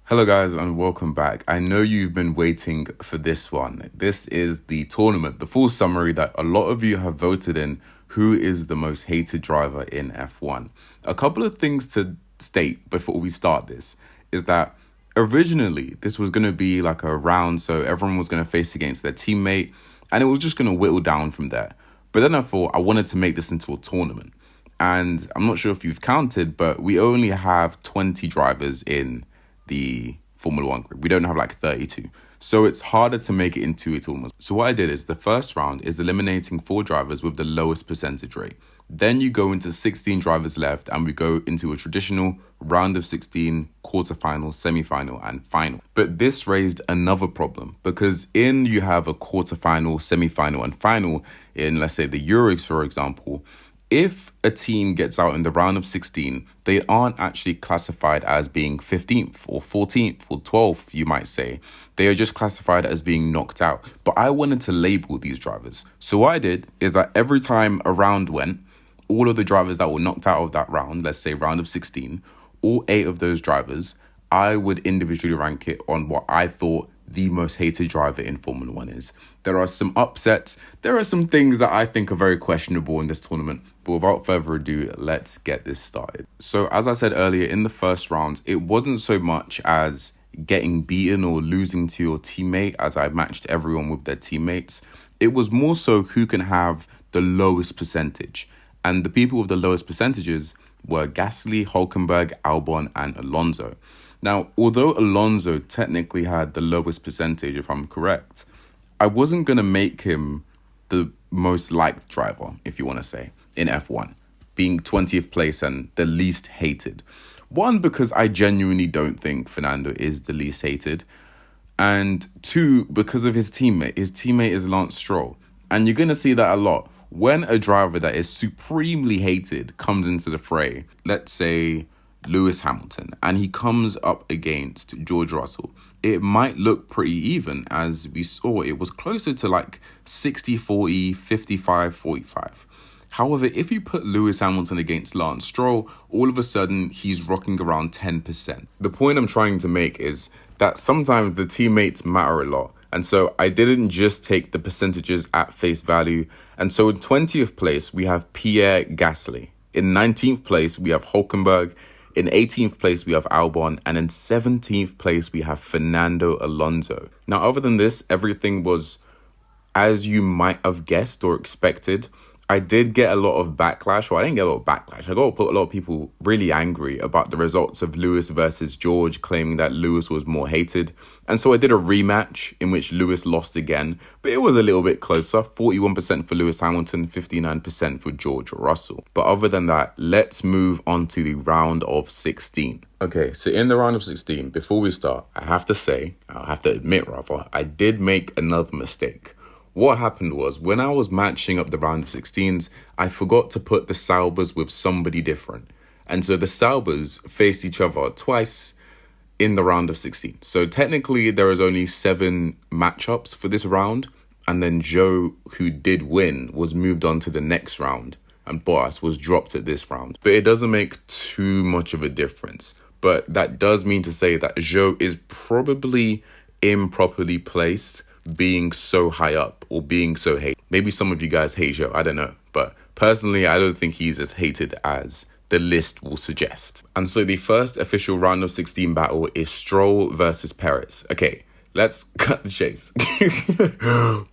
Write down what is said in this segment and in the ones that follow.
Hello guys and welcome back. I know you've been waiting for this one. This is the tournament, the full summary that a lot of you have voted in who is the most hated driver in F1. A couple of things to state before we start this is that originally this was going to be like a round, so everyone was going to face against their teammate and it was just going to whittle down from there. But then I thought I wanted to make this into a tournament. And I'm not sure if you've counted, but we only have 20 drivers in the Formula One group. We don't have like 32. So it's harder to make it into a tournament. So what I did is the first round is eliminating 4 drivers with the lowest percentage rate. Then you go into 16 drivers left and we go into a traditional round of 16, quarterfinal, semifinal and final. But this raised another problem because you have a quarterfinal, semifinal and final in, let's say, the Euros, for example. If a team gets out in the round of 16, they aren't actually classified as being 15th or 14th or 12th, you might say. They are just classified as being knocked out. But I wanted to label these drivers. So what I did is that every time a round went, all of the drivers that were knocked out of that round, let's say round of 16, all 8 of those drivers, I would individually rank it on what I thought the most hated driver in Formula One is. There are some upsets. There are some things that I think are very questionable in this tournament. But without further ado, let's get this started. So as I said earlier, in the first round, it wasn't so much as getting beaten or losing to your teammate as I matched everyone with their teammates. It was more so who can have the lowest percentage. And the people with the lowest percentages were Gasly, Hülkenberg, Albon, and Alonso. Now, although Alonso technically had the lowest percentage, if I'm correct, I wasn't going to make him the most liked driver, if you want to say, in F1, being 20th place and the least hated. One, because I genuinely don't think Fernando is the least hated. And 2, because of his teammate. His teammate is Lance Stroll. And you're going to see that a lot. When a driver that is supremely hated comes into the fray, let's say Lewis Hamilton, and he comes up against George Russell, it might look pretty even. As we saw, it was closer to like 60-40, 55-45. However, if you put Lewis Hamilton against Lance Stroll, all of a sudden he's rocking around 10%. The point I'm trying to make is that sometimes the teammates matter a lot. And so I didn't just take the percentages at face value. And so in 20th place, we have Pierre Gasly. In 19th place, we have Hülkenberg. In 18th place, we have Albon. And in 17th place, we have Fernando Alonso. Now, other than this, everything was as you might have guessed or expected. I did get a lot of backlash. Well, I didn't get a lot of backlash. I got a lot of people really angry about the results of Lewis versus George, claiming that Lewis was more hated. And so I did a rematch in which Lewis lost again, but it was a little bit closer. 41% for Lewis Hamilton, 59% for George Russell. But other than that, let's move on to the round of 16. Okay, so in the round of 16, before we start, I have to admit, I did make another mistake. What happened was, when I was matching up the round of 16s, I forgot to put the Saubers with somebody different. And so the Saubers faced each other twice in the round of 16. So technically, there is only 7 matchups for this round. And then Joe, who did win, was moved on to the next round. And Bottas was dropped at this round. But it doesn't make too much of a difference. But that does mean to say that Joe is probably improperly placed, being so high up or being so hated. Maybe some of you guys hate Joe, I don't know. But personally, I don't think he's as hated as the list will suggest. And so the first official round of 16 battle is Stroll versus Perez. Okay, let's cut the chase.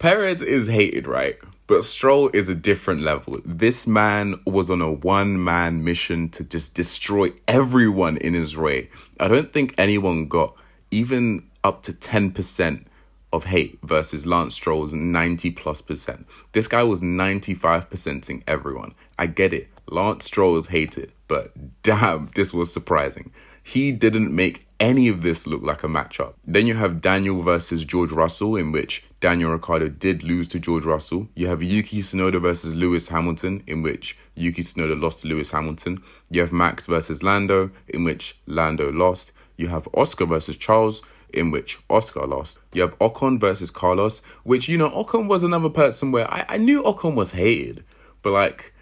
Perez is hated, right? But Stroll is a different level. This man was on a one-man mission to just destroy everyone in his way. I don't think anyone got even up to 10% of hate versus Lance Stroll's 90+%. This guy was 95%ing everyone. I get it. Lance Stroll is hated, but damn, this was surprising. He didn't make any of this look like a matchup. Then you have Daniel versus George Russell, in which Daniel Ricciardo did lose to George Russell. You have Yuki Tsunoda versus Lewis Hamilton, in which Yuki Tsunoda lost to Lewis Hamilton. You have Max versus Lando, in which Lando lost. You have Oscar versus Charles, in which Oscar lost. You have Ocon versus Carlos, which, Ocon was another person where I knew Ocon was hated, but like,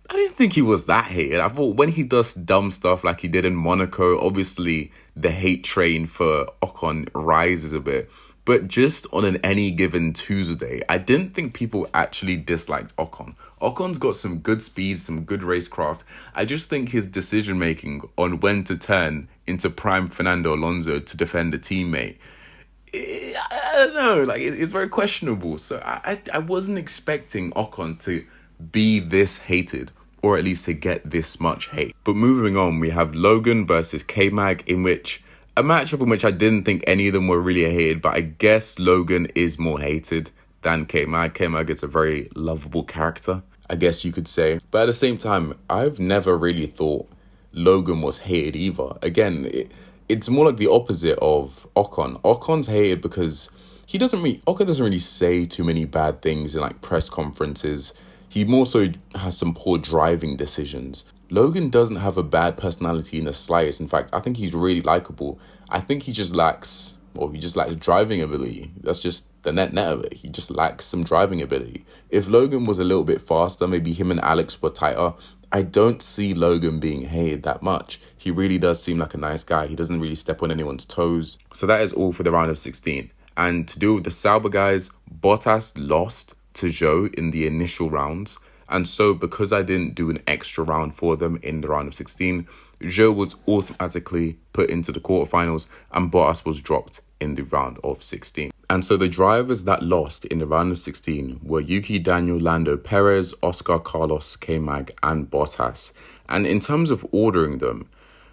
I didn't think he was that hated. I thought when he does dumb stuff like he did in Monaco, obviously the hate train for Ocon rises a bit. But just on an any given Tuesday, I didn't think people actually disliked Ocon. Ocon's got some good speed, some good racecraft. I just think his decision making on when to turn into prime Fernando Alonso to defend a teammate, I don't know, like it's very questionable. So I wasn't expecting Ocon to be this hated, or at least to get this much hate. But moving on, we have Logan versus K-Mag, in which a matchup in which I didn't think any of them were really hated, but I guess Logan is more hated than K-Mag. K-Mag is a very lovable character, I guess you could say. But at the same time, I've never really thought Logan was hated either. Again, it's more like the opposite of Ocon. Ocon's hated because Ocon doesn't really say too many bad things in like press conferences. He more so has some poor driving decisions. Logan doesn't have a bad personality in the slightest. In fact, I think he's really likable. I think he just lacks driving ability. That's just the net of it. He just lacks some driving ability. If Logan was a little bit faster, maybe him and Alex were tighter, I don't see Logan being hated that much. He really does seem like a nice guy. He doesn't really step on anyone's toes. So that is all for the round of 16. And to do with the Sauber guys, Bottas lost to Zhou in the initial rounds. And so because I didn't do an extra round for them in the round of 16, Zhou was automatically put into the quarterfinals and Bottas was dropped in the round of 16. And so the drivers that lost in the round of 16 were Yuki, Daniel, Lando, Perez, Oscar, Carlos, K-Mag, and Bottas. And in terms of ordering them,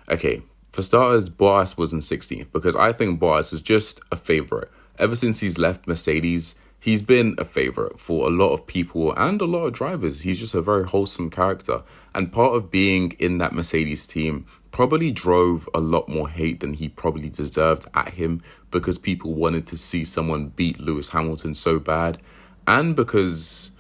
okay, for starters, Bottas was in 16th because I think Bottas is just a favourite. Ever since he's left Mercedes, he's been a favourite for a lot of people and a lot of drivers. He's just a very wholesome character. And part of being in that Mercedes team probably drove a lot more hate than he probably deserved at him because people wanted to see someone beat Lewis Hamilton so bad. And because,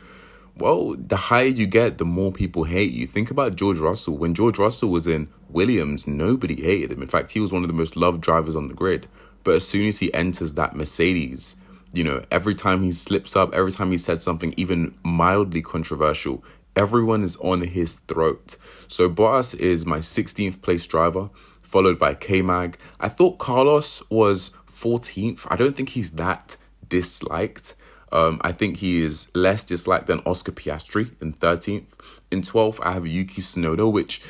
well, the higher you get, the more people hate you. Think about George Russell. When George Russell was in Williams, nobody hated him. In fact, he was one of the most loved drivers on the grid. But as soon as he enters that Mercedes, you know, every time he slips up, every time he said something even mildly controversial, everyone is on his throat. So Bottas is my 16th place driver, followed by K-Mag. I thought Carlos was 14th. I don't think he's that disliked. I think he is less disliked than Oscar Piastri in 13th. In 12th, I have Yuki Tsunoda, which,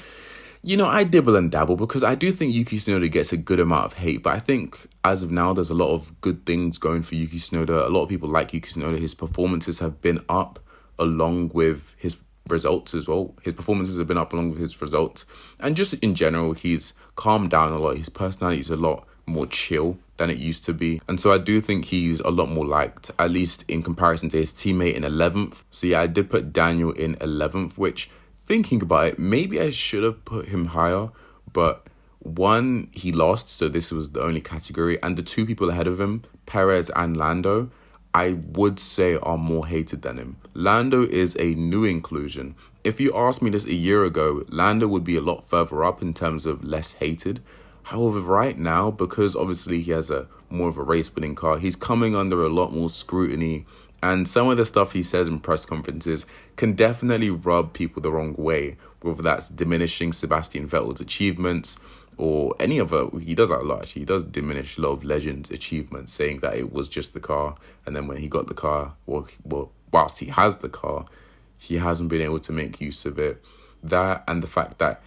you know, I dibble and dabble because I do think Yuki Tsunoda gets a good amount of hate. But I think as of now, there's a lot of good things going for Yuki Tsunoda. A lot of people like Yuki Tsunoda. His performances have been up along with his results as well. His performances have been up along with his results. And just in general, he's calmed down a lot. His personality is a lot more chill than it used to be. And so I do think he's a lot more liked, at least in comparison to his teammate in 11th. So yeah, I did put Daniel in 11th, which, thinking about it, maybe I should have put him higher, but one, he lost, so this was the only category, and the two people ahead of him, Perez and Lando, I would say are more hated than him. Lando is a new inclusion. If you asked me this a year ago, Lando would be a lot further up in terms of less hated. However, right now, because obviously he has a more of a race-winning car, he's coming under a lot more scrutiny. And some of the stuff he says in press conferences can definitely rub people the wrong way, whether that's diminishing Sebastian Vettel's achievements or any other. He does that a lot, actually. He does diminish a lot of legends' achievements, saying that it was just the car. And then when he got the car, well, whilst he has the car, he hasn't been able to make use of it. That and the fact that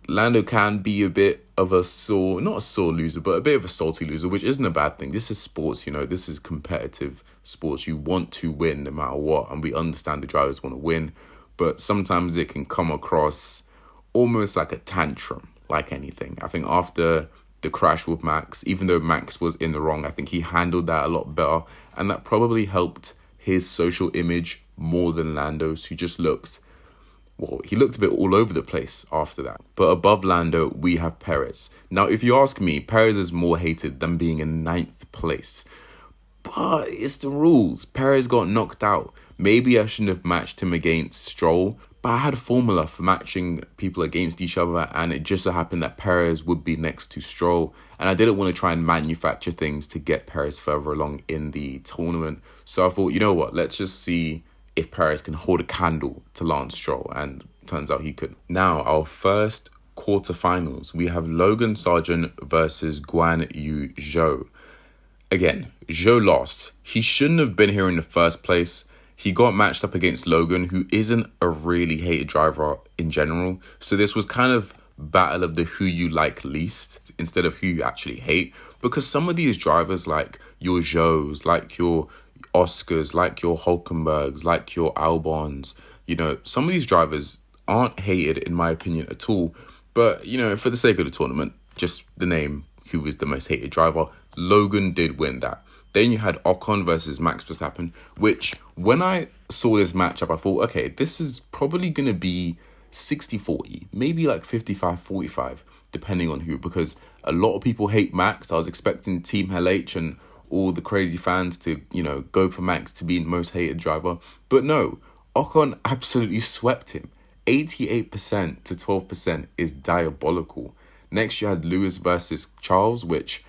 Lando can be a bit of not a sore loser, but a bit of a salty loser, which isn't a bad thing. This is sports, you know, this is competitive sports. You want to win no matter what, and we understand the drivers want to win, but sometimes it can come across almost like a tantrum, like anything. I think after the crash with Max, even though Max was in the wrong, I think he handled that a lot better, and that probably helped his social image more than Lando's, who just looked, well, he looked a bit all over the place after that. But above Lando, we have Perez. Now, if you ask me, Perez is more hated than being in 9th place. But it's the rules. Perez got knocked out. Maybe I shouldn't have matched him against Stroll, but I had a formula for matching people against each other, and it just so happened that Perez would be next to Stroll. And I didn't want to try and manufacture things to get Perez further along in the tournament. So I thought, you know what, let's just see if Perez can hold a candle to Lance Stroll, and turns out he could. Now, our first quarterfinals, we have Logan Sargent versus Guan Yu Zhou. Again, Zhou lost. He shouldn't have been here in the first place. He got matched up against Logan, who isn't a really hated driver in general. So this was kind of battle of the who you like least instead of who you actually hate. Because some of these drivers, like your Zhous, like your Oscars, like your Hulkenbergs, like your Albons, some of these drivers aren't hated in my opinion at all. But, for the sake of the tournament, just the name who was the most hated driver, Logan did win that. Then you had Ocon versus Max Verstappen, which when I saw this matchup, I thought, okay, this is probably going to be 60-40, maybe like 55-45, depending on who, because a lot of people hate Max. I was expecting Team LH and all the crazy fans to, go for Max to be the most hated driver. But no, Ocon absolutely swept him. 88% to 12% is diabolical. Next, you had Lewis versus Charles, which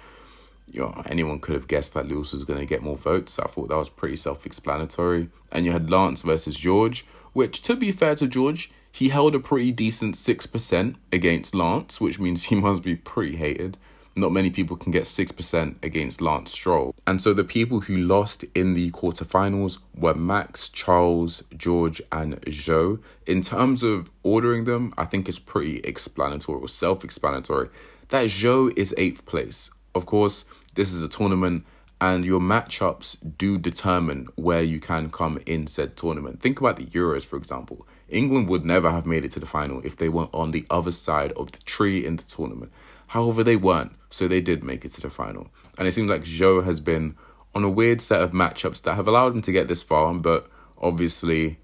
anyone could have guessed that Lewis was going to get more votes. I thought that was pretty self-explanatory. And you had Lance versus George, which, to be fair to George, he held a pretty decent 6% against Lance, which means he must be pretty hated. Not many people can get 6% against Lance Stroll. And so the people who lost in the quarterfinals were Max, Charles, George, and Zhou. In terms of ordering them, I think it's pretty explanatory or self-explanatory that Zhou is 8th place. Of course, this is a tournament and your matchups do determine where you can come in said tournament. Think about the Euros, for example. England would never have made it to the final if they weren't on the other side of the tree in the tournament. However, they weren't, so they did make it to the final. And it seems like Zhou has been on a weird set of matchups that have allowed him to get this far, but obviously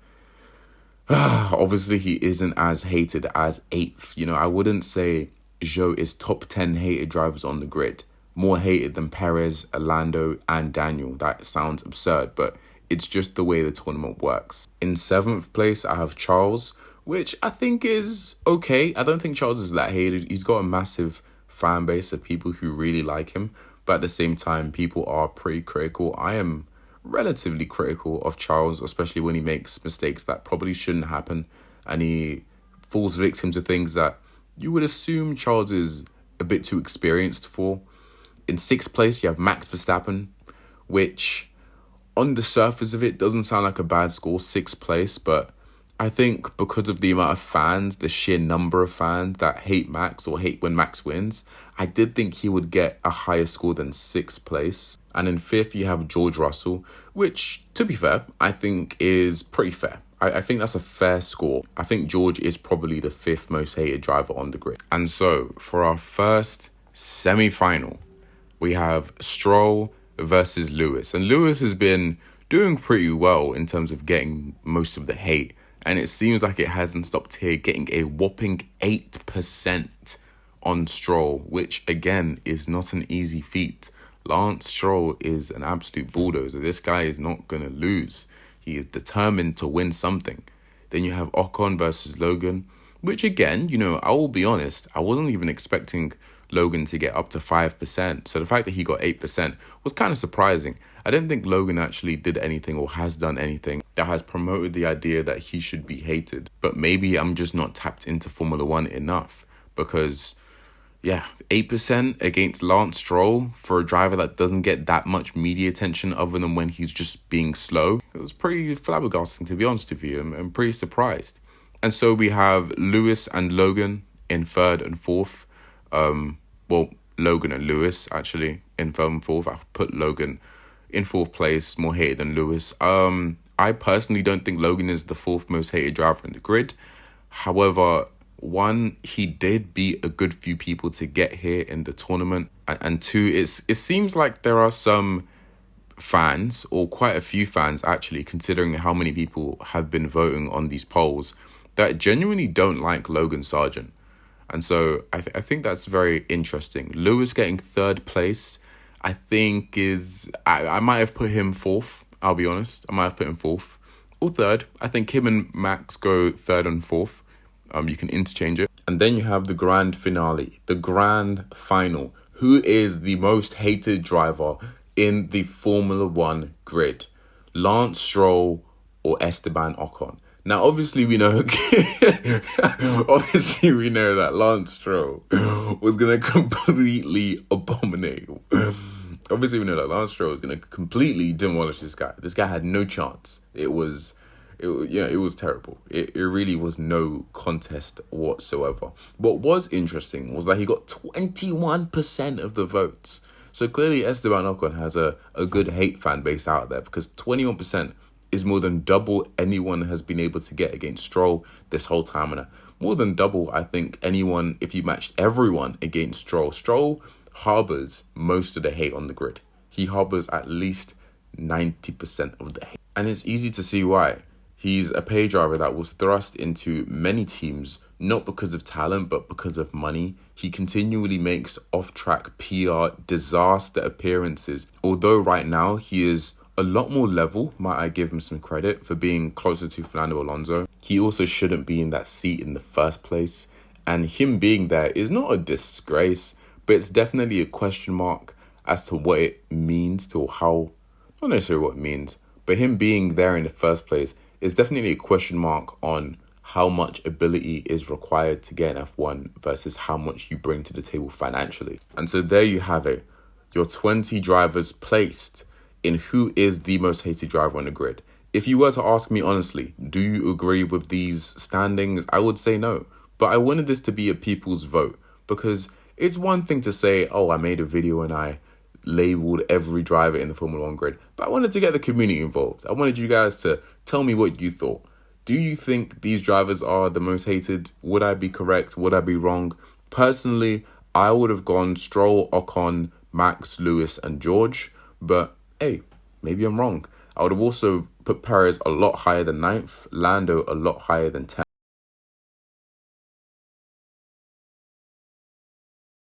he isn't as hated as 8th. I wouldn't say Zhou is top 10 hated drivers on the grid. More hated than Perez, Orlando, and Daniel. That sounds absurd, but it's just the way the tournament works. In 7th place, I have Charles, which I think is okay. I don't think Charles is that hated. He's got a massive fan base of people who really like him, but at the same time, people are pretty critical. I am relatively critical of Charles, especially when he makes mistakes that probably shouldn't happen, and he falls victim to things that you would assume Charles is a bit too experienced for. In 6th place, you have Max Verstappen, which on the surface of it doesn't sound like a bad score, 6th place, but I think because of the amount of fans, the sheer number of fans that hate Max or hate when Max wins, I did think he would get a higher score than 6th place. And in 5th, you have George Russell, which, to be fair, I think is pretty fair. I think that's a fair score. I think George is probably the 5th most hated driver on the grid. And so, for our first semi-final, we have Stroll versus Lewis. And Lewis has been doing pretty well in terms of getting most of the hate. And it seems like it hasn't stopped here, getting a whopping 8% on Stroll, which, again, is not an easy feat. Lance Stroll is an absolute bulldozer. This guy is not going to lose. He is determined to win something. Then you have Ocon versus Logan, which, again, I will be honest, I wasn't even expecting Logan to get up to 5%. So the fact that he got 8% was kind of surprising. I don't think Logan actually did anything or has done anything that has promoted the idea that he should be hated. But maybe I'm just not tapped into Formula One enough, because 8% against Lance Stroll for a driver that doesn't get that much media attention other than when he's just being slow. It was pretty flabbergasting, to be honest with you. I'm pretty surprised. And so we have Lewis and Logan in 3rd and 4th. Logan and Lewis, actually, in 3rd and 4th. I put Logan in 4th place, more hated than Lewis. I personally don't think Logan is the 4th most hated driver in the grid. However, one, he did beat a good few people to get here in the tournament. And two, it seems like there are some fans, or quite a few fans actually, considering how many people have been voting on these polls, that genuinely don't like Logan Sargent. And so I think that's very interesting. Lewis getting 3rd place, I think I might have put him 4th, I'll be honest. I might have put him 4th or 3rd. I think him and Max go 3rd and 4th. You can interchange it. And then you have the grand finale, the grand final. Who is the most hated driver in the Formula One grid? Lance Stroll or Esteban Ocon? Now, obviously, we know, obviously, we know that Lance Stroll was gonna completely abominate. Obviously, we know that Lance Stroll was gonna completely demolish this guy. This guy had no chance. It was terrible. It really was no contest whatsoever. What was interesting was that he got 21% of the votes. So clearly, Esteban Ocon has a good hate fan base out there, because 21% is more than double anyone has been able to get against Stroll this whole time. And more than double, I think, anyone, if you matched everyone against Stroll. Stroll harbors most of the hate on the grid. He harbors at least 90% of the hate. And it's easy to see why. He's a pay driver that was thrust into many teams, not because of talent, but because of money. He continually makes off-track PR disaster appearances. Although right now he is a lot more level, might I give him some credit for being closer to Fernando Alonso. He also shouldn't be in that seat in the first place. And him being there is not a disgrace, but it's definitely a question mark as to what it means, to how, not necessarily what it means, but him being there in the first place is definitely a question mark on how much ability is required to get an F1 versus how much you bring to the table financially. And so there you have it. Your 20 drivers placed in who is the most hated driver on the grid. If you were to ask me honestly, do you agree with these standings? I would say no. But I wanted this to be a people's vote, because it's one thing to say, oh, I made a video and I labeled every driver in the Formula 1 grid, but I wanted to get the community involved. I wanted you guys to tell me what you thought. Do you think these drivers are the most hated? Would I be correct? Would I be wrong? Personally, I would have gone Stroll, Ocon, Max, Lewis, and George, but hey, maybe I'm wrong. I would have also put Perez a lot higher than 9th, Lando a lot higher than 10th.